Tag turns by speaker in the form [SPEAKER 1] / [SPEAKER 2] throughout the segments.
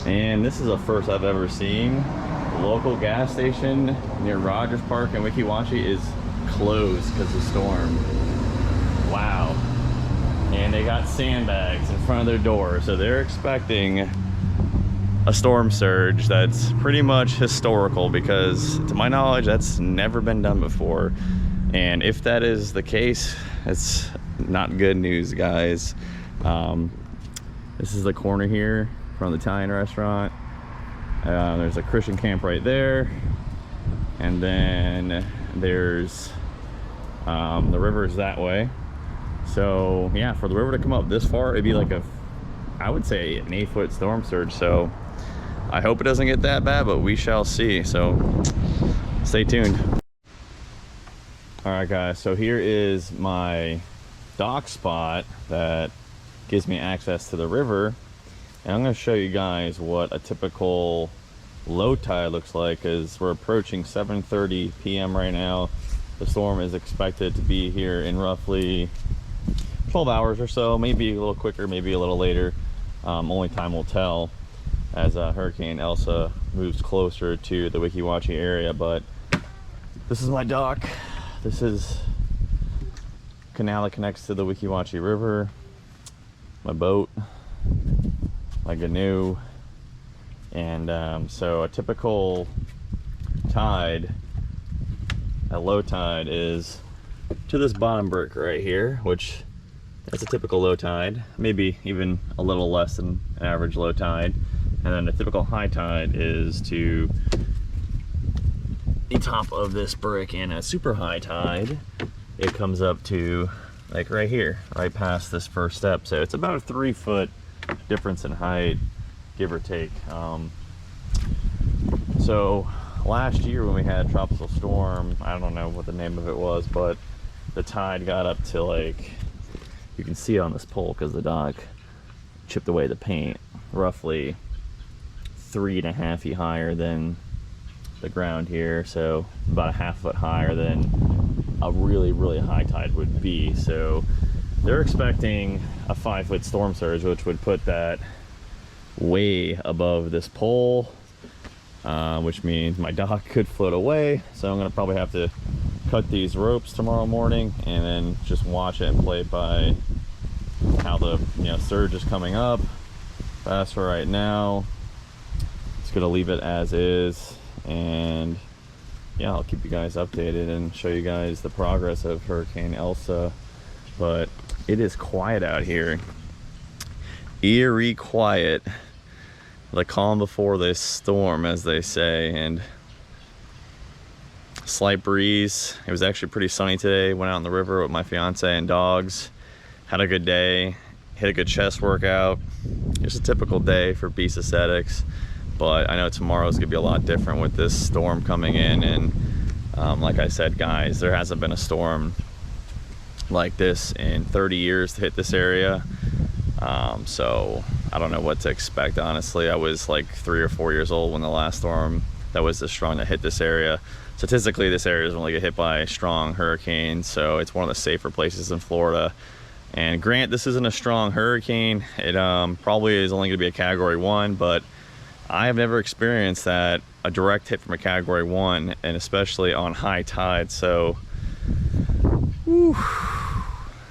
[SPEAKER 1] And this is a first I've ever seen. The local gas station near Rogers Park in Weeki Wachee is closed because of the storm. Wow. And they got sandbags in front of their door, so they're expecting a storm surge that's pretty much historical, because to my knowledge that's never been done before. And if that is the case, it's not good news, guys. This is the corner here from the Italian restaurant. There's a Christian camp right there, and then there's the river's that way. So yeah, for the river to come up this far, it'd be like I would say an 8-foot storm surge. So I hope it doesn't get that bad, but we shall see. So stay tuned. All right, guys, so here is my dock spot that gives me access to the river, and I'm going to show you guys what a typical low tide looks like, as we're approaching 7:30 p.m. right now. The storm is expected to be here in roughly 12 hours or so, maybe a little quicker, maybe a little later. Only time will tell as Hurricane Elsa moves closer to the Weeki Wachee area. But this is my dock. This is canal that connects to the Weeki Wachee River. My boat, my canoe, and so a typical tide, a low tide, is to this bottom brick right here, which that's a typical low tide, maybe even a little less than an average low tide. And then a typical high tide is to the top of this brick, and a super high tide, it comes up to like right here, right past this first step. So it's about a 3-foot difference in height, give or take. So last year when we had a tropical storm, I don't know what the name of it was, but the tide got up to, like, you can see on this pole because the dock chipped away the paint, roughly 3.5 feet higher than the ground here. So about a 1/2 foot higher than a really high tide would be. So they're expecting a 5-foot storm surge, which would put that way above this pole, which means my dock could float away. So I'm gonna probably have to cut these ropes tomorrow morning and then just watch it and play it by how the surge is coming up. But as for right now, just gonna leave it as is, and yeah, I'll keep you guys updated and show you guys the progress of Hurricane Elsa. But it is quiet out here, eerie quiet, the calm before this storm, as they say. And slight breeze. It was actually pretty sunny today. Went out on the river with my fiance and dogs, had a good day, hit a good chest workout. Just a typical day for BeastAesthetics. But I know tomorrow's gonna be a lot different with this storm coming in. And like I said, guys, there hasn't been a storm like this in 30 years to hit this area. So I don't know what to expect, honestly. I was like 3 or 4 years old when the last storm that was this strong that hit this area. Statistically, this area doesn't really get hit by strong hurricanes, so it's one of the safer places in Florida. And grant, this isn't a strong hurricane. It probably is only gonna be a Category 1, but I have never experienced that, a direct hit from a Category 1, and especially on high tide. So whew,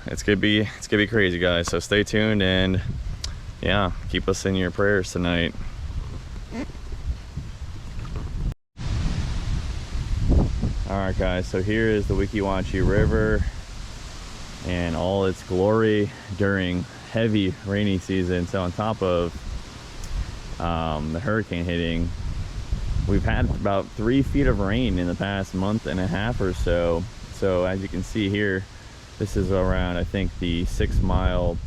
[SPEAKER 1] it's gonna be crazy, guys. So stay tuned, and yeah, keep us in your prayers tonight. All right, guys, so here is the Weeki Wachee River and all its glory during heavy rainy season. So on top of the hurricane hitting, we've had about 3 feet of rain in the past month and a half or so. So as you can see here, this is around, I think, the 6-mile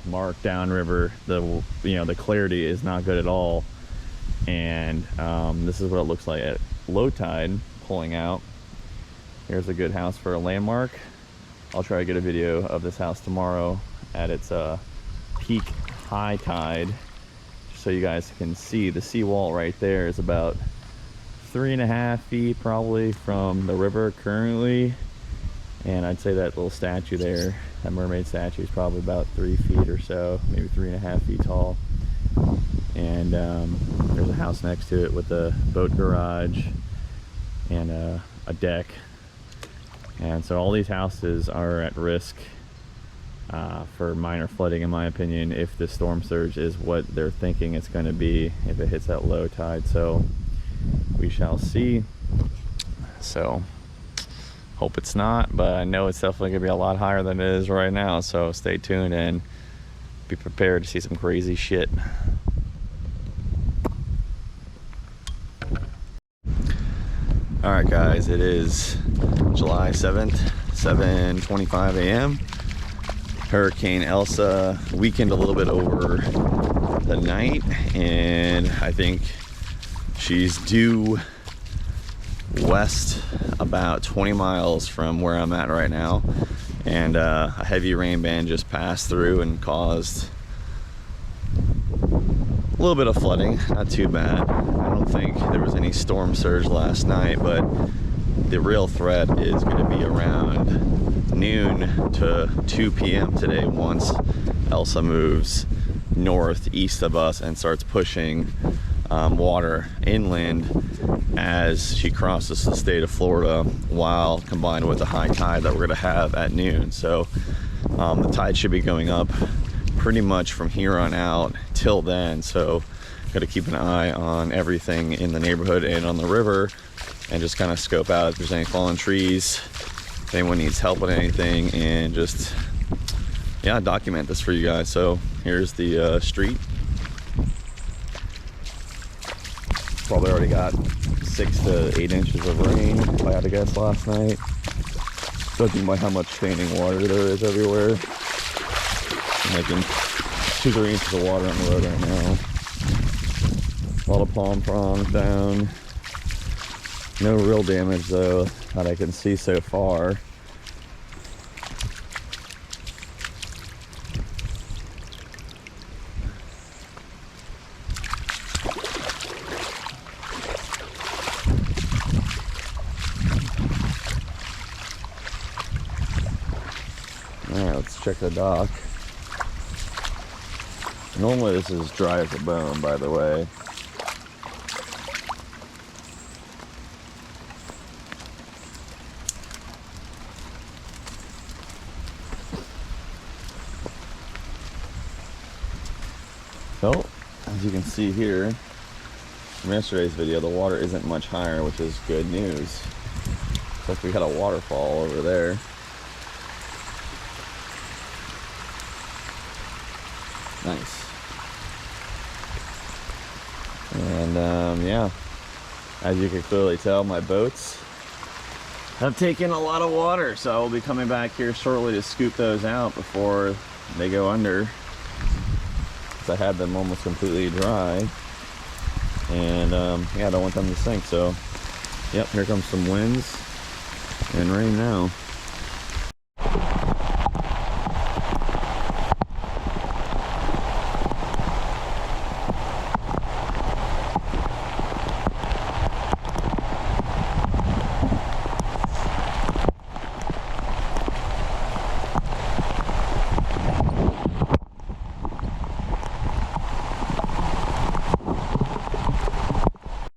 [SPEAKER 1] mark downriver. The clarity is not good at all, and this is what it looks like at low tide pulling out. Here's a good house for a landmark. I'll try to get a video of this house tomorrow at its peak high tide, so you guys can see. The seawall right there is about 3.5 feet probably from the river currently, and I'd say that little statue there, that mermaid statue, is probably about 3 feet or so, maybe 3.5 feet tall. And and there's a house next to it with a boat garage and a deck. And so all these houses are at risk for minor flooding, in my opinion, if the storm surge is what they're thinking it's going to be, if it hits that low tide. So we shall see. So hope it's not, but I know it's definitely going to be a lot higher than it is right now. So stay tuned and be prepared to see some crazy shit. All right, guys, it is July 7th, 7:25 a.m. Hurricane Elsa weakened a little bit over the night, and I think she's due west about 20 miles from where I'm at right now. And a heavy rain band just passed through and caused a little bit of flooding, not too bad. I don't think there was any storm surge last night, but the real threat is going to be around noon to 2 p.m. today once Elsa moves northeast of us and starts pushing water inland as she crosses the state of Florida, while combined with the high tide that we're going to have at noon. So the tide should be going up pretty much from here on out till then. So got to keep an eye on everything in the neighborhood and on the river, and just kind of scope out if there's any fallen trees, if anyone needs help with anything, and just, yeah, document this for you guys. So here's the street. Probably already got 6 to 8 inches of rain, if I had to guess, last night. Judging by how much standing water there is everywhere. I'm making 2-3 inches of water on the road right now. A lot of palm fronds down. No real damage though that I can see so far. Alright, let's check the dock. Normally this is dry as a bone, by the way. So, as you can see here from yesterday's video, the water isn't much higher, which is good news. Looks like we had a waterfall over there. Nice. And yeah, as you can clearly tell, my boats have taken a lot of water, so I will be coming back here shortly to scoop those out before they go under. I had them almost completely dry, and yeah, I don't want them to sink. So yep, here comes some winds and rain now.